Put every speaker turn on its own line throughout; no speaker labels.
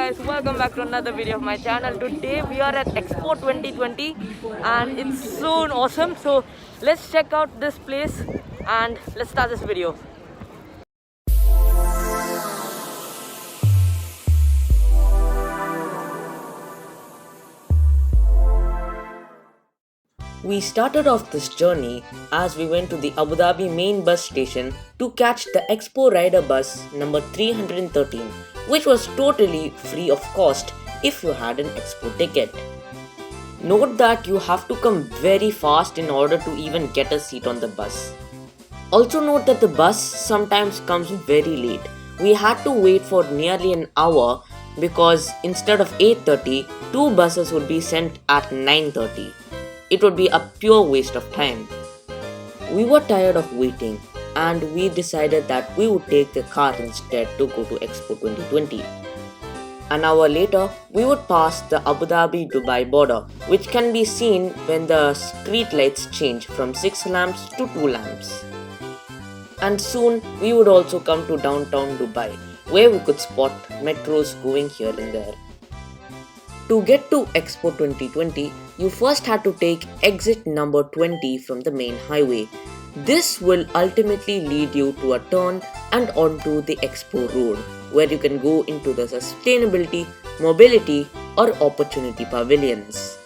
guys, welcome back to another video of my channel. Today we are at Expo 2020 and it's so awesome. So let's check out this place and let's start this video. We started off this journey as we went to the Abu Dhabi main bus station to catch the Expo Rider bus number 313, which was totally free of cost if you had an Expo ticket. Note that you have to come very fast in order to even get a seat on the bus. Also note that the bus sometimes comes very late. We had to wait for nearly an hour because instead of 8:30, two buses would be sent at 9:30. It would be a pure waste of time. We were tired of waiting and we decided that we would take the car instead to go to Expo 2020. An hour later, we would pass the Abu Dhabi-Dubai border, which can be seen when the street lights change from 6 lamps to 2 lamps. And soon, we would also come to downtown Dubai, where we could spot metros going here and there. To get to Expo 2020, you first had to take exit number 20 from the main highway. This will ultimately lead you to a turn and onto the Expo Road, where you can go into the sustainability, mobility or opportunity pavilions.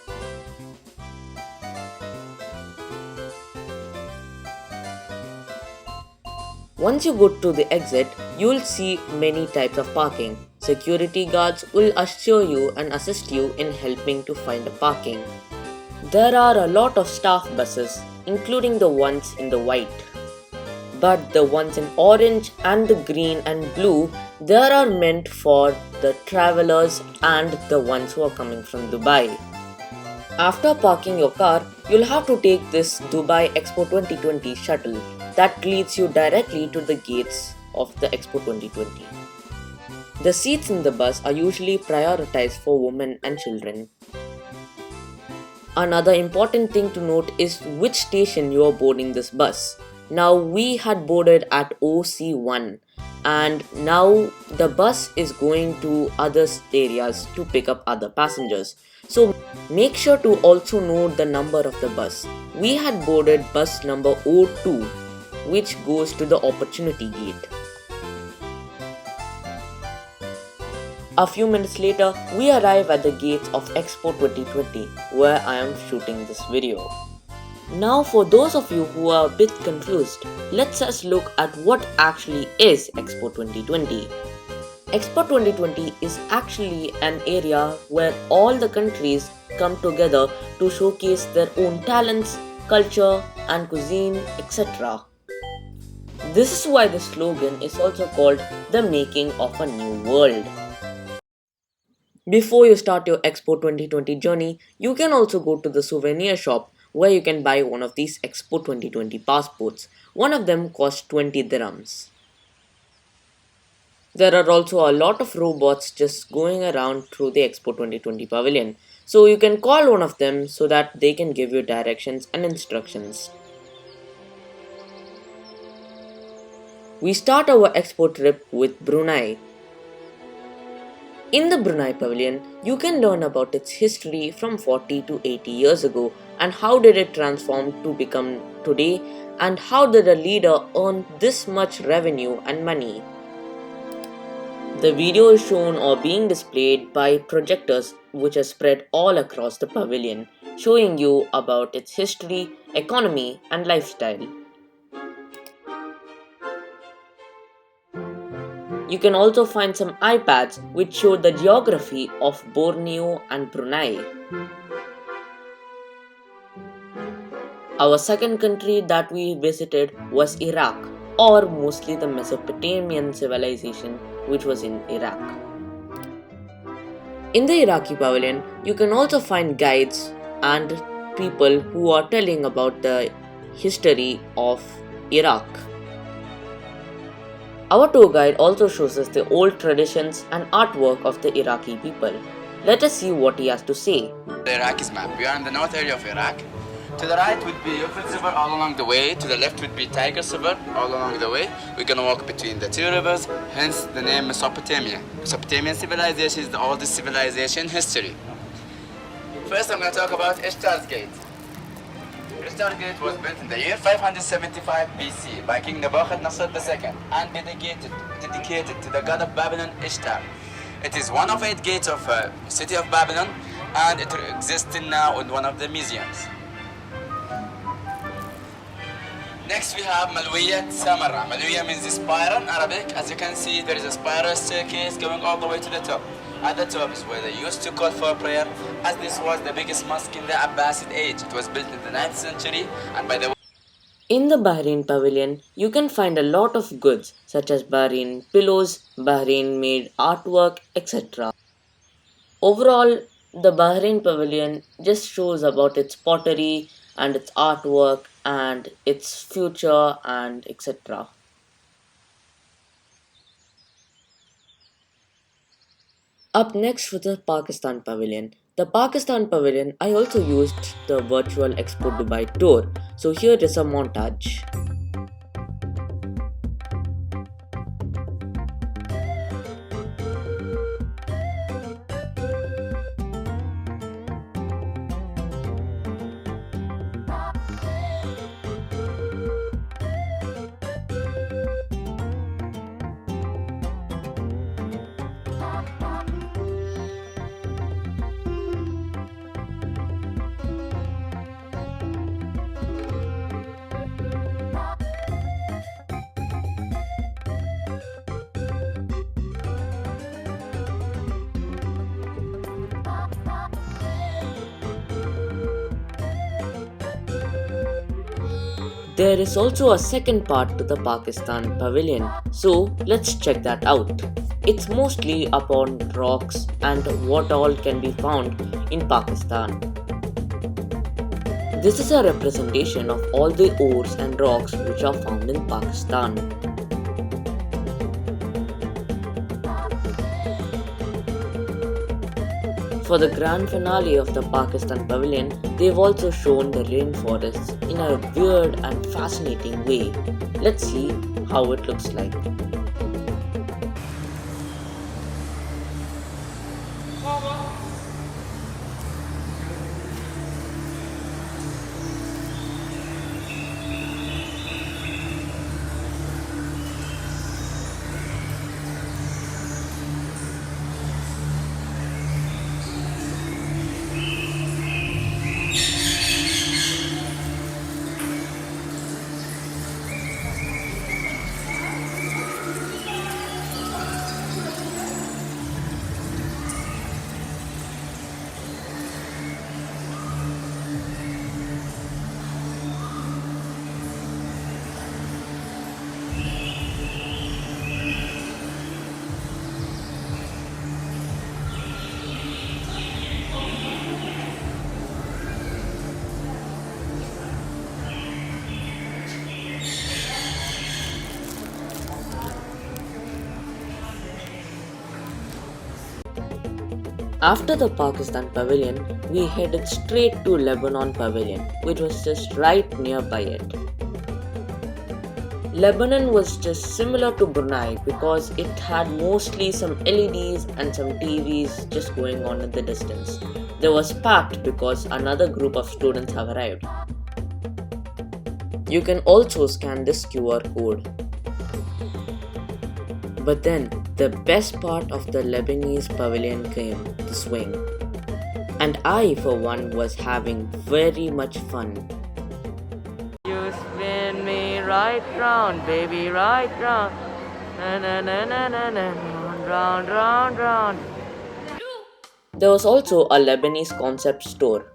Once you go to the exit, you will see many types of parking. Security guards will assure you and assist you in helping to find a parking. There are a lot of staff buses, including the ones in the white. But the ones in orange and the green and blue, they are meant for the travelers and the ones who are coming from Dubai. After parking your car, you'll have to take this Dubai Expo 2020 shuttle that leads you directly to the gates of the Expo 2020. The seats in the bus are usually prioritized for women and children. Another important thing to note is which station you are boarding this bus. Now we had boarded at OC1 and now the bus is going to other areas to pick up other passengers. So make sure to also note the number of the bus. We had boarded bus number O2, which goes to the opportunity gate. A few minutes later, we arrive at the gates of Expo 2020, where I am shooting this video. Now for those of you who are a bit confused, let's just look at what actually is Expo 2020. Expo 2020 is actually an area where all the countries come together to showcase their own talents, culture and cuisine, etc. This is why the slogan is also called the making of a new world. Before you start your Expo 2020 journey, you can also go to the souvenir shop where you can buy one of these Expo 2020 passports. One of them costs 20 dirhams. There are also a lot of robots just going around through the Expo 2020 pavilion. So you can call one of them so that they can give you directions and instructions. We start our Expo trip with Brunei. In the Brunei Pavilion, you can learn about its history from 40 to 80 years ago and how did it transform to become today and how did a leader earn this much revenue and money. The video is shown or being displayed by projectors which are spread all across the pavilion, showing you about its history, economy and lifestyle. You can also find some iPads which show the geography of Borneo and Brunei. Our second country that we visited was Iraq, or mostly the Mesopotamian civilization which was in Iraq. In the Iraqi Pavilion, you can also find guides and people who are telling about the history of Iraq. Our tour guide also shows us the old traditions and artwork of the Iraqi people. Let us see what he has to say.
The Iraqis map. We are in the north area of Iraq. To the right would be Euphrates River all along the way. To the left would be Tigris River all along the way. We're gonna walk between the two rivers, hence the name Mesopotamia. Mesopotamian civilization is the oldest civilization in history. First, I'm gonna talk about Ishtar's Gate. Ishtar's Gate was built in the year 575 BC by King Nebuchadnezzar II and dedicated to the god of Babylon, Ishtar. It is one of 8 gates of the city of Babylon, and it exists now in one of the museums. Next we have Malwiyat Samara. Malwiya means spire in Arabic. As you can see, there is a spiral staircase going all the way to the top. At the top is where they used to call for prayer, as this was the biggest mosque in the Abbasid age. It was built in the 9th century, and by the way,
In the Bahrain Pavilion, you can find a lot of goods such as Bahrain pillows, Bahrain made artwork, etc. Overall, the Bahrain Pavilion just shows about its pottery and its artwork and its future and etc. Up next was the Pakistan Pavilion. The Pakistan Pavilion, I also used the virtual Expo Dubai tour, so here is a montage. There is also a second part to the Pakistan Pavilion, so let's check that out. It's mostly upon rocks and what all can be found in Pakistan. This is a representation of all the ores and rocks which are found in Pakistan. For the grand finale of the Pakistan Pavilion, they've also shown the rainforests in a weird and fascinating way. Let's see how it looks like. After the Pakistan Pavilion, we headed straight to Lebanon Pavilion, which was just right nearby it. Lebanon was just similar to Brunei because it had mostly some LEDs and some TVs just going on in the distance. There was packed because another group of students have arrived. You can also scan this QR code. But then, the best part of the Lebanese pavilion came, the swing. And I, for one, was having very much fun. You spin me right round, baby, right round. Na na na na na na, round, round, round. There was also a Lebanese concept store.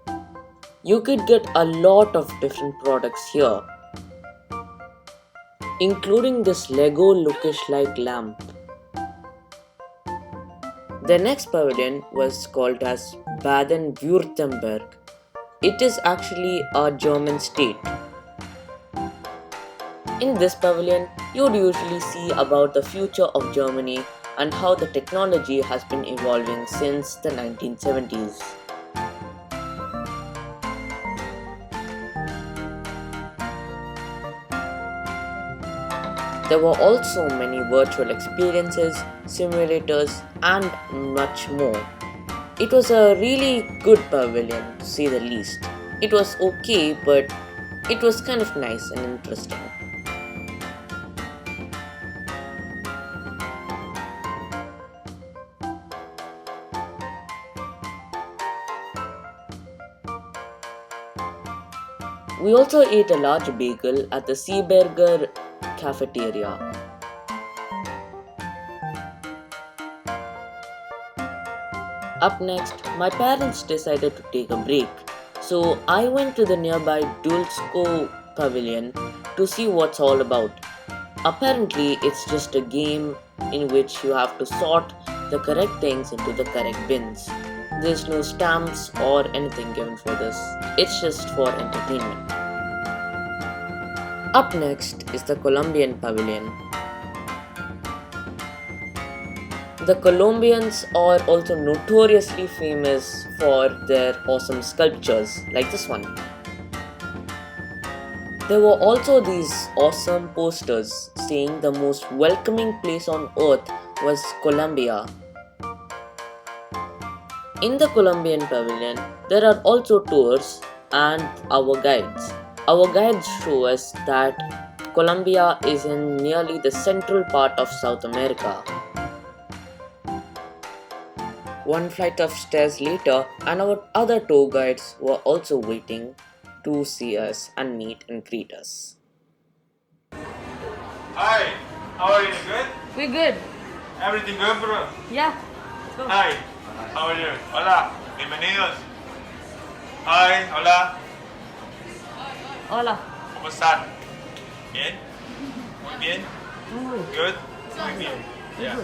You could get a lot of different products here, including this Lego lookish like lamp. The next pavilion was called as Baden-Vuertenberg. It is actually a German state. In this pavilion, you would usually see about the future of Germany and how the technology has been evolving since the 1970s. There were also many virtual experiences, simulators, and much more. It was a really good pavilion, to say the least. It was okay, but it was kind of nice and interesting. We also ate a large bagel at the Seeberger cafeteria. Up next, my parents decided to take a break, so I went to the nearby Dulsko Pavilion to see what's all about. Apparently, it's just a game in which you have to sort the correct things into the correct bins. There's no stamps or anything given for this, it's just for entertainment. Up next is the Colombian Pavilion. The Colombians are also notoriously famous for their awesome sculptures, like this one. There were also these awesome posters saying the most welcoming place on earth was Colombia. In the Colombian Pavilion, there are also tours and our guides. Our guides show us that Colombia is in nearly the central part of South America. One flight of stairs later, and our other tour guides were also waiting to see us and meet and greet us.
Hi, how are you? Good?
We're good.
Everything good, bro?
Yeah. Let's go.
Hi, how are you? Hola, bienvenidos. Hi, hola,
Hola.
¿cómo están? Bien? Muy bien? Good? Muy bien. Yeah.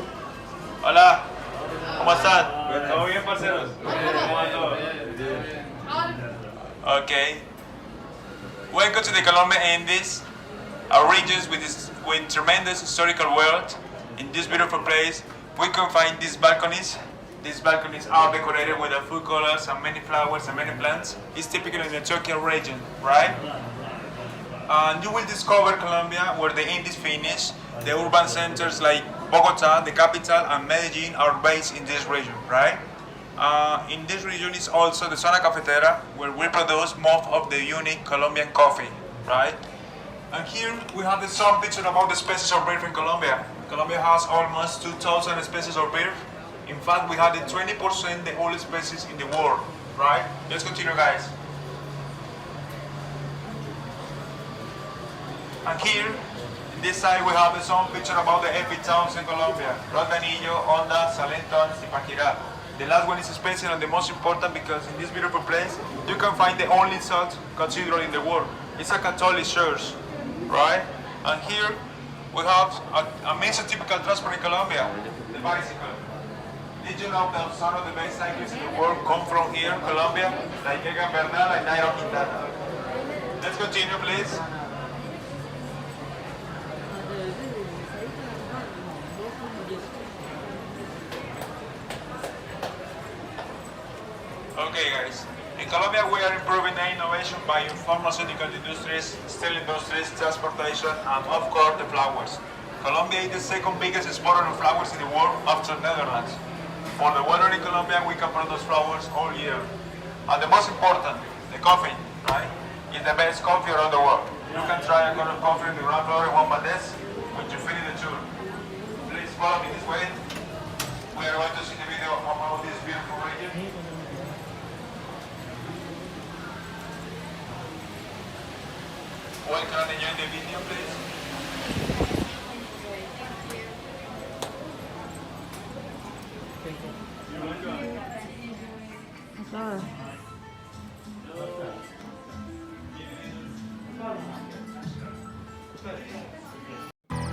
Hola, ¿cómo están? ¿Todo bien, parceros? ¿Cómo va todo? Okay. Welcome to the Colombian Andes, a region with tremendous historical wealth. In this beautiful place, we can find these balconies. These balconies are decorated with food colors and many flowers and many plants. It's typical in the Antiochian region, right? And you will discover Colombia where the Andes finish. The urban centers like Bogota, the capital, and Medellin are based in this region, right? In this region is also the Zona Cafetera, where we produce most of the unique Colombian coffee, right? And here we have some picture about the species of beer in Colombia. Colombia has almost 2,000 species of beer. In fact, we have the 20% the oldest species in the world, right? Let's continue, guys. And here, in this side, we have some picture about the epic towns in Colombia. Roldanillo, Honda, Salento, and Zipaquirá. The last one is special and the most important because in this beautiful place, you can find the only salt cathedral in the world. It's a Catholic church, right? And here, we have a mesotypical transport in Colombia, the bicycle. Did you know that some of the best cyclists in the world come from here, Colombia? Like Egan Bernal and Nairo Quintana. Let's continue, please. Okay, guys. In Colombia, we are improving the innovation by pharmaceutical industries, steel industries, transportation, and of course, the flowers. Colombia is the second biggest exporter of flowers in the world after Netherlands. For the weather in Colombia, we can produce flowers all year. And the most important, the coffee, right? It's the best coffee around the world. You can try a cup of coffee in the ground floor in Juan Valdez when you finish the tour. Please follow me this way. We are going to see the video about this beautiful region. Well, can I enjoy the video, please?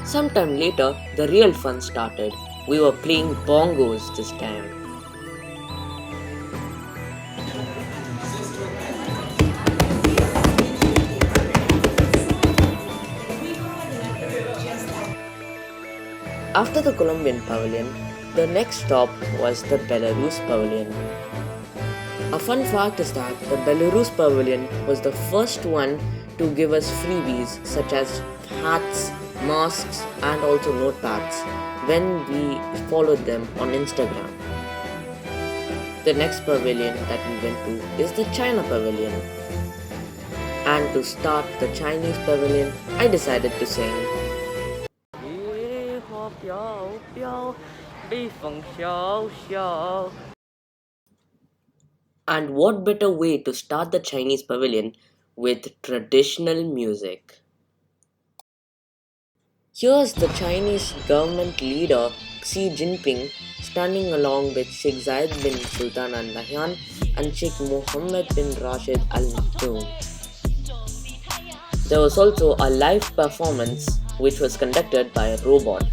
Sometime later, the real fun started. We were playing bongos this time. After the Colombian Pavilion, the next stop was the Belarus Pavilion. A fun fact is that the Belarus Pavilion was the first one to give us freebies such as hats, masks, and also notepads when we followed them on Instagram. The next pavilion that we went to is the China Pavilion. And to start the Chinese Pavilion, I decided to sing. And what better way to start the Chinese Pavilion with traditional music? Here's the Chinese government leader Xi Jinping standing along with Sheikh Zayed bin Sultan Al Nahyan and Sheikh Mohammed bin Rashid Al Maktoum. There was also a live performance which was conducted by a robot.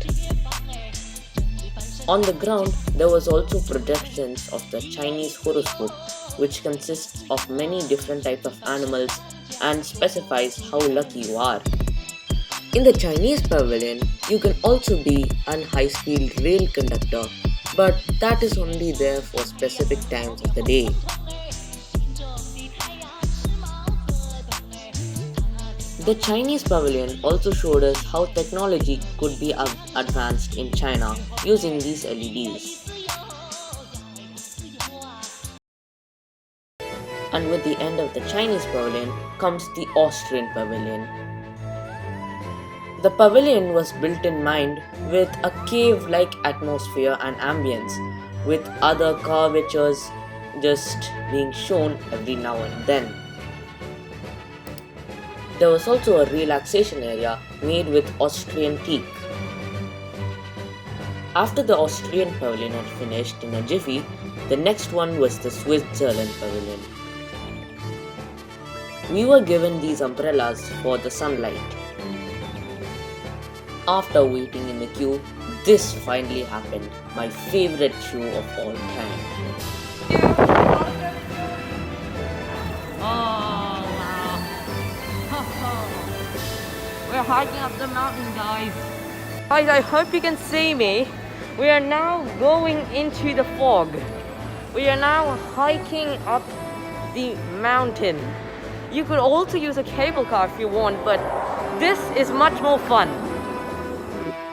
On the ground, there was also projections of the Chinese horoscope, which consists of many different types of animals and specifies how lucky you are. In the Chinese Pavilion, you can also be an high-speed rail conductor, but that is only there for specific times of the day. The Chinese Pavilion also showed us how technology could be advanced in China using these LEDs. And with the end of the Chinese Pavilion comes the Austrian Pavilion. The pavilion was built in mind with a cave-like atmosphere and ambience, with other curvatures just being shown every now and then. There was also a relaxation area made with Austrian teak. After the Austrian Pavilion had finished in a jiffy, the next one was the Switzerland Pavilion. We were given these umbrellas for the sunlight. After waiting in the queue, this finally happened, my favorite show of all time.
Oh, wow. We're hiking up the mountain, guys. Guys, I hope you can see me. We are now going into the fog. We are now hiking up the mountain. You could also use a cable car if you want, but this is much more fun.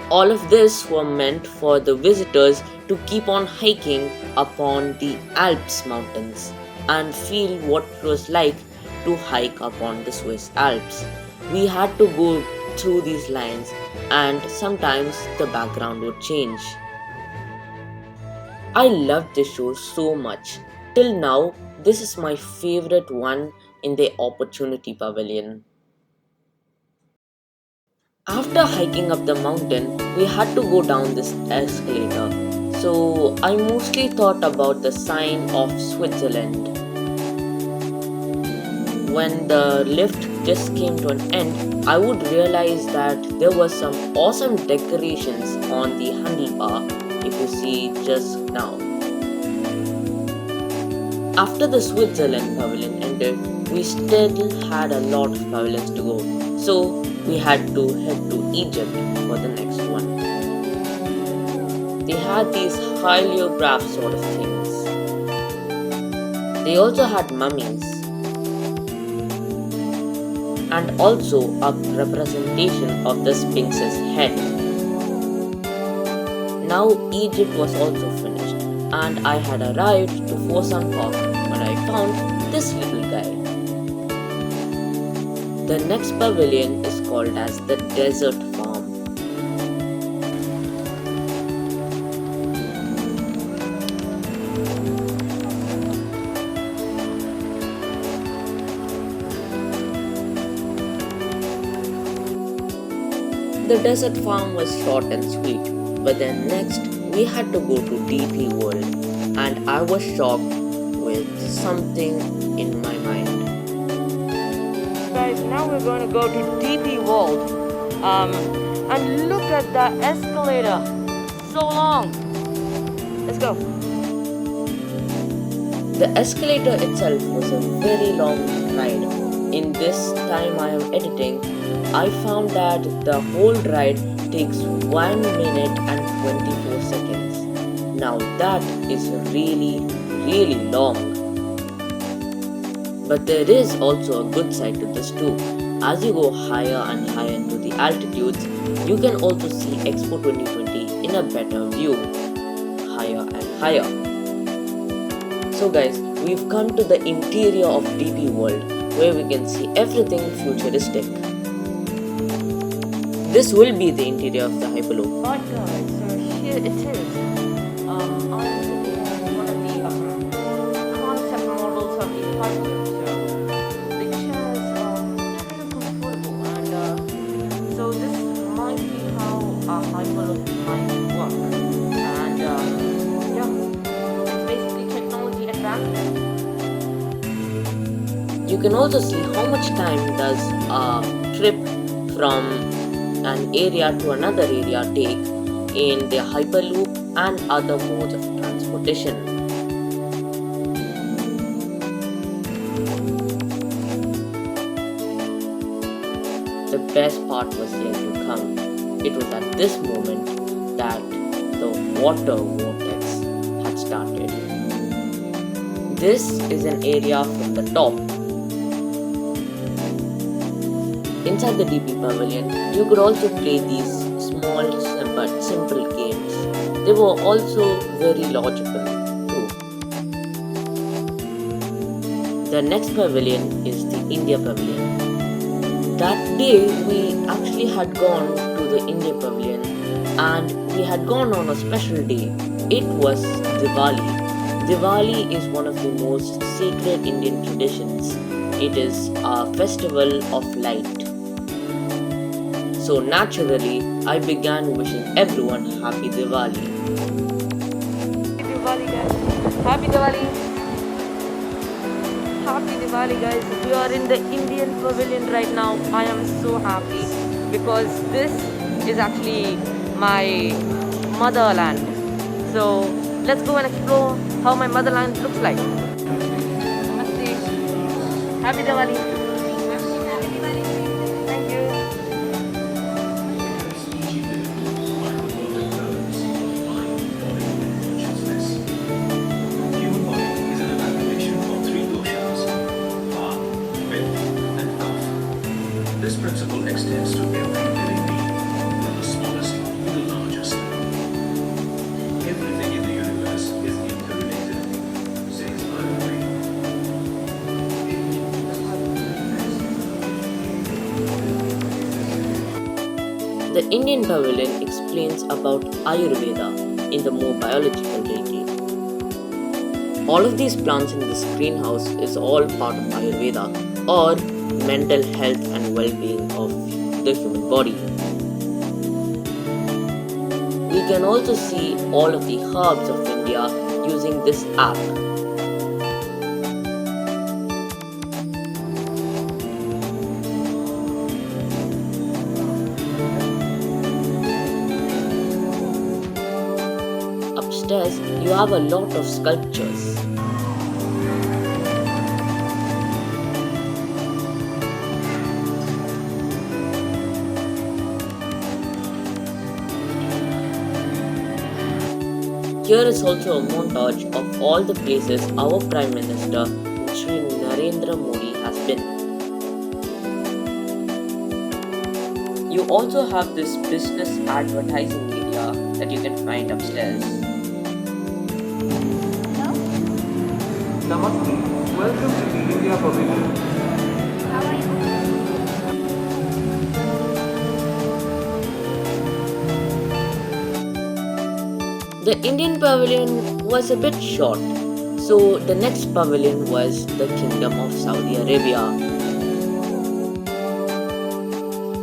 All of this were meant for the visitors to keep on hiking upon the Alps mountains and feel what it was like to hike upon the Swiss Alps. We had to go through these lines and sometimes the background would change. I loved this show so much. Till now, this is my favorite one in the Opportunity Pavilion. After hiking up the mountain, we had to go down this escalator. So I mostly thought about the sign of Switzerland. When the lift just came to an end, I would realize that there were some awesome decorations on the handlebar, if you see just now. After the Switzerland Pavilion ended, we still had a lot of pavilions to go. So we had to head to Egypt for the next one. They had these heliograph sort of things. They also had mummies and also a representation of the Sphinx's head. Now Egypt was also finished and I had arrived to Fosan Park when I found this little guy. The next pavilion is called as the Desert Farm. The Desert Farm was short and sweet, but then next we had to go to DP World and I was shocked with something in my mind.
Guys, now we're going to go to DP World and look at that escalator. So long. Let's go.
The escalator itself was a very long ride. In this time I am editing, I found that the whole ride takes 1 minute and 24 seconds. Now that is really long. But there is also a good side to this too. As you go higher and higher into the altitudes, you can also see Expo 2020 in a better view, higher and higher. So guys, we've come to the interior of DP World, where we can see everything futuristic. This will be the interior of the Hyperloop.
Right guys, so here it is. I'm sitting on one of the concept models of the Hyperloop. So the chairs are really comfortable, and so this might be how a Hyperloop might work. And yeah, it's basically technology advancement.
You can also see how much time does a trip from an area to another area take in the Hyperloop and other modes of transportation. The best part was yet to come. It was at this moment that the water vortex had started. This is an area from the top. Inside the DP Pavilion, you could also play these small but simple games. They were also very logical too. The next pavilion is the India Pavilion. That day we actually had gone to the India Pavilion and we had gone on a special day. It was Diwali. Diwali is one of the most sacred Indian traditions. It is a festival of light. So naturally, I began wishing everyone Happy Diwali.
Happy Diwali guys! Happy Diwali! Happy Diwali guys! We are in the Indian Pavilion right now. I am so happy because this is actually my motherland. So let's go and explore how my motherland looks like. Namaste. Happy Diwali! Thank you.
This principle extends to every living being, from the smallest to the largest. Everything in the universe is interrelated, says Ayurveda.
The Indian Pavilion explains about Ayurveda in the more biological retreat. All of these plants in this greenhouse is all part of Ayurveda or mental health and well-being of the human body. We can also see all of the herbs of India using this app. Upstairs, you have a lot of sculptures. Here is also a montage of all the places our Prime Minister, Shri Narendra Modi, has been. You also have this business advertising area that you can find upstairs.
Namaste. Welcome to the India Pavilion.
How are you?
The Indian Pavilion was a bit short, so the next pavilion was the Kingdom of Saudi Arabia.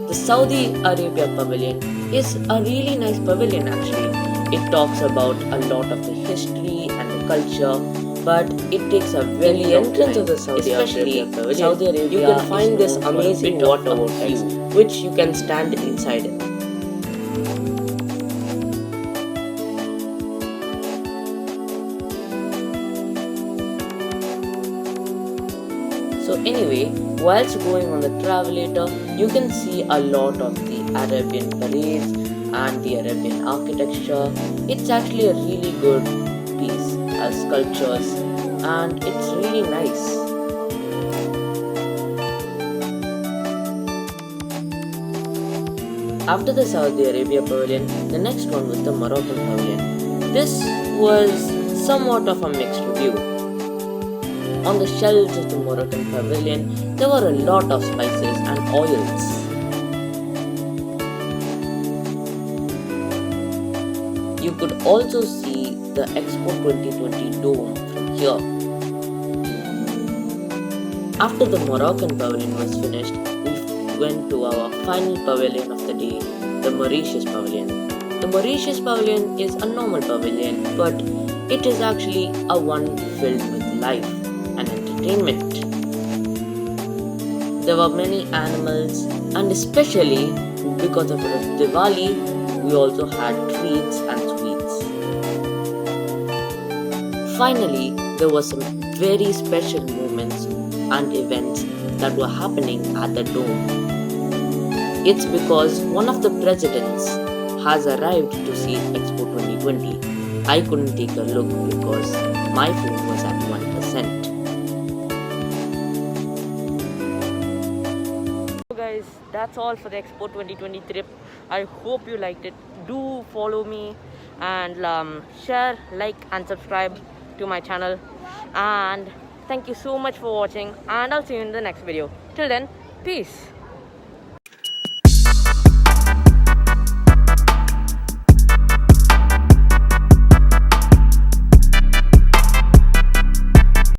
The Saudi Arabia Pavilion is a really nice pavilion actually. It talks about a lot of the history and the culture, but it takes a very long
entrance
time.
of the Saudi
Especially
Arabia Pavilion,
Saudi Arabia,
you can find
is
this
known for a
amazing
bit of
water
a
vortex,
view.
which you can stand inside it.
So anyway, whilst going on the travelator, you can see a lot of the Arabian parades and the Arabian architecture. It's actually a really good piece as sculptures and it's really nice. After the Saudi Arabia Pavilion, the next one was the Moroccan Pavilion. This was somewhat of a mixed review. On the shelves of the Moroccan Pavilion, there were a lot of spices and oils. You could also see the Expo 2020 dome from here. After the Moroccan Pavilion was finished, we went to our final pavilion of the day, the Mauritius Pavilion. The Mauritius Pavilion is a normal pavilion, but it is actually a one filled with life and entertainment. There were many animals, and especially because of it was Diwali, we also had treats and sweets. Finally, there were some very special moments and events that were happening at the dome. It's because one of the presidents has arrived to see Expo 2020. I couldn't take a look because my phone was at 1%.
So guys, that's all for the Expo 2020 trip. I hope you liked it. Do follow me and share, like and subscribe to my channel. And thank you so much for watching, and I'll see you in the next video. Till then, peace.